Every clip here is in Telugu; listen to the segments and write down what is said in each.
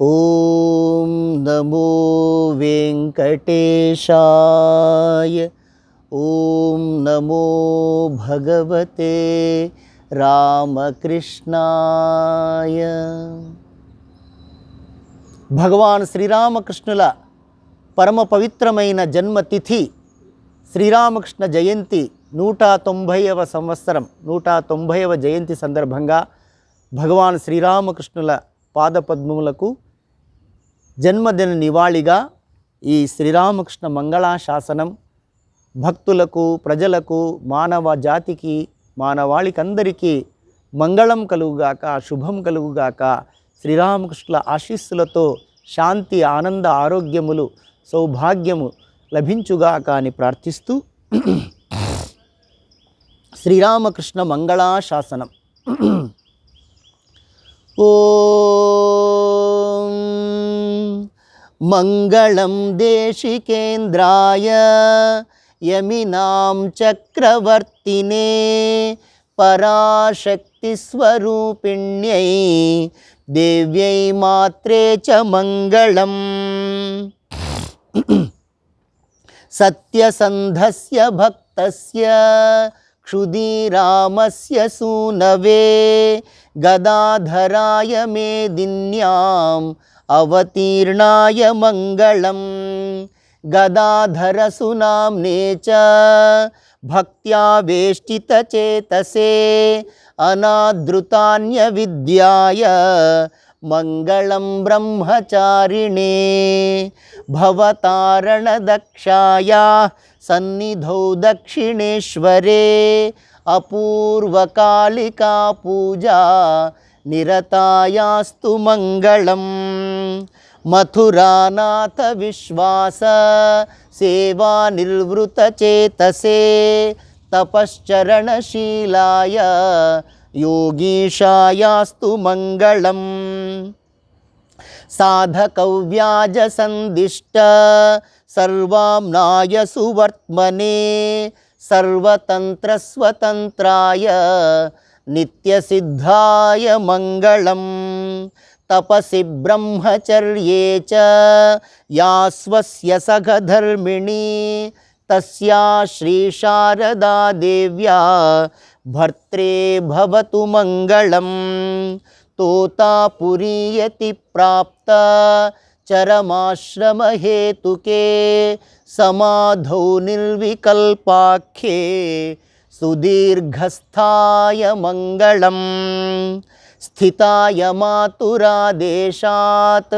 ಓಂ ನಮೋ ವೆಂಕಟೇಶಾಯ. ಓಂ ನಮೋ ಭಗವತೆ రామకృష్ణాయ. భగవాన్ శ్రీరామకృష్ణుల పరమ పవిత్రమైన జన్మతిథి శ్రీరామకృష్ణ జయంతి 190వ సంవత్సరం 190వ జయంతి సందర్భంగా భగవాన్ శ్రీరామకృష్ణుల పాదపద్మములకు జన్మదిన నివాళిగా ఈ శ్రీరామకృష్ణ మంగళాశాసనం భక్తులకు, ప్రజలకు, మానవ జాతికి, మానవాళికందరికీ మంగళం కలుగుగాక, శుభం కలుగుగాక, శ్రీరామకృష్ణుల ఆశీస్సులతో శాంతి, ఆనంద, ఆరోగ్యములు, సౌభాగ్యము లభించుగాక అని ప్రార్థిస్తూ శ్రీరామకృష్ణ మంగళాశాసనం. ఓం మంగళం దేశికేంద్రాయ యమినాం చక్రవర్తినే పరాశక్తి స్వరూపిణ్యై దేవ్యై మాత్రే చ మంగళం. సత్యసంధస్య భక్తస్య క్షుదీరామస్య సూనవే గదాధరాయ మేదిన్యాం అవతీర్ణాయ మంగళం. గదాధరసునామ్నే చ భక్త్యా వేష్టితచేతసే అనాదృతాన్యవిద్యాయ మంగళం బ్రహ్మచారిణే. భవతారణదక్షాయా సన్నిధౌ దక్షిణేశ్వరే అపూర్వకాళికా పూజా నిరతాయాస్తు మంగళం. మథురానాథ విశ్వాస సేవా నిర్వృతచేతసే తపశ్చరణశీలాయ యోగీశాయాస్తు మంగళం. సాధకవ్యాజసందిష్ట సర్వాంనాయ సువర్త్మనే సర్వతంత్రస్వతంత్రాయ నిత్యసిద్ధాయ మంగళం. తపసి బ్రహ్మచర్యే చ యా స్వస్య సఖధర్మిణీ తస్యా శ్రీ శారదా దేవ్యా భర్త్రే భవతు మంగళం. తోతాపురీయతి ప్రాప్త చరమాశ్రమహేతుకే సమాధౌ నిర్వికల్పాఖ్యే సుదీర్ఘస్థాయ మంగళం. స్థితాయ మాతురాదేశాత్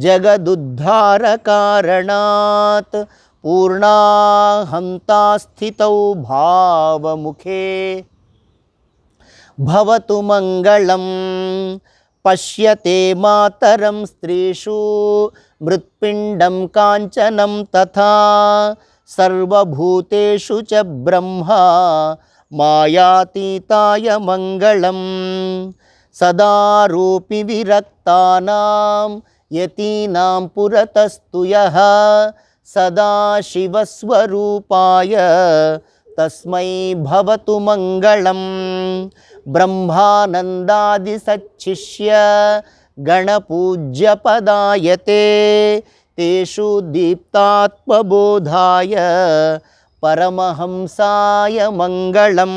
జగదుద్ధారకారణాత్ పూర్ణాహంతా స్థితౌ భావముఖే భవతు మంగళం. పశ్యతే మాతరం స్త్రీషు మృత్పిండం కాంచనం తథా సర్వభూతేషు చ బ్రహ్మ మాయాతీతాయ మంగళం. సదారూపి విరక్తానాం యతీనాం పురతస్తు యః సదాశివస్వరూపాయ తస్మై భవతు మంగళం. బ్రహ్మానందాది సచ్చిష్య గణపూజ్యపదాయతే తేషు దీప్తాత్మబోధాయ పరమహంసాయ మంగళం.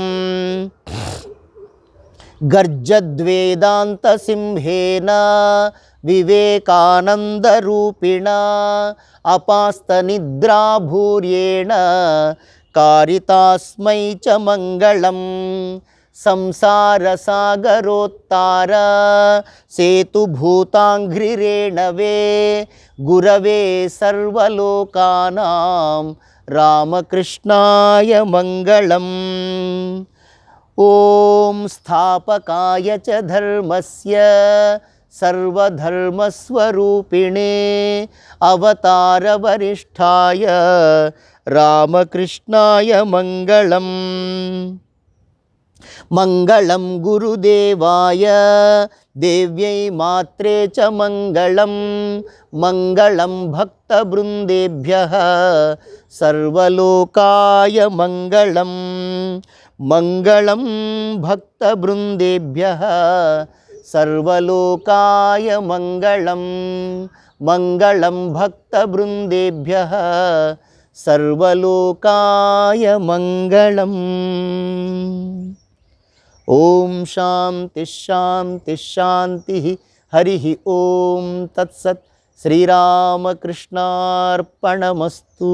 గర్జద్వేదాంతసింహేన వివేకానందరూపిణా అపాస్తనిద్రాభూర్యేణ కారితాస్మై చ మంగళం. సంసారసాగరోత్తార సేతుభూతాంఘ్రిరేణవే గురవే సర్వలోకానాం రామకృష్ణాయ మంగళం. ఓం స్థాపకాయ చ ధర్మస్య సర్వధర్మస్వరూపిణే అవతారవరిష్ఠాయ రామకృష్ణాయ మంగళం. మంగళం గురుదేవాయ దేవ్యై మాత్రే చ మంగళం. మంగళం భక్తబృందేభ్యః సర్వలోకాయ మంగళం. మంగళం భక్తబృందేభ్యః सर्वलोकाय मङ्गलं मङ्गलं भक्तवृन्देभ्यः सर्वलोकाय मङ्गलम्। ॐ शान्ति शान्ति शान्तिः। हरिः ॐ तत्सत्। श्रीरामकृष्णार्पणमस्तु।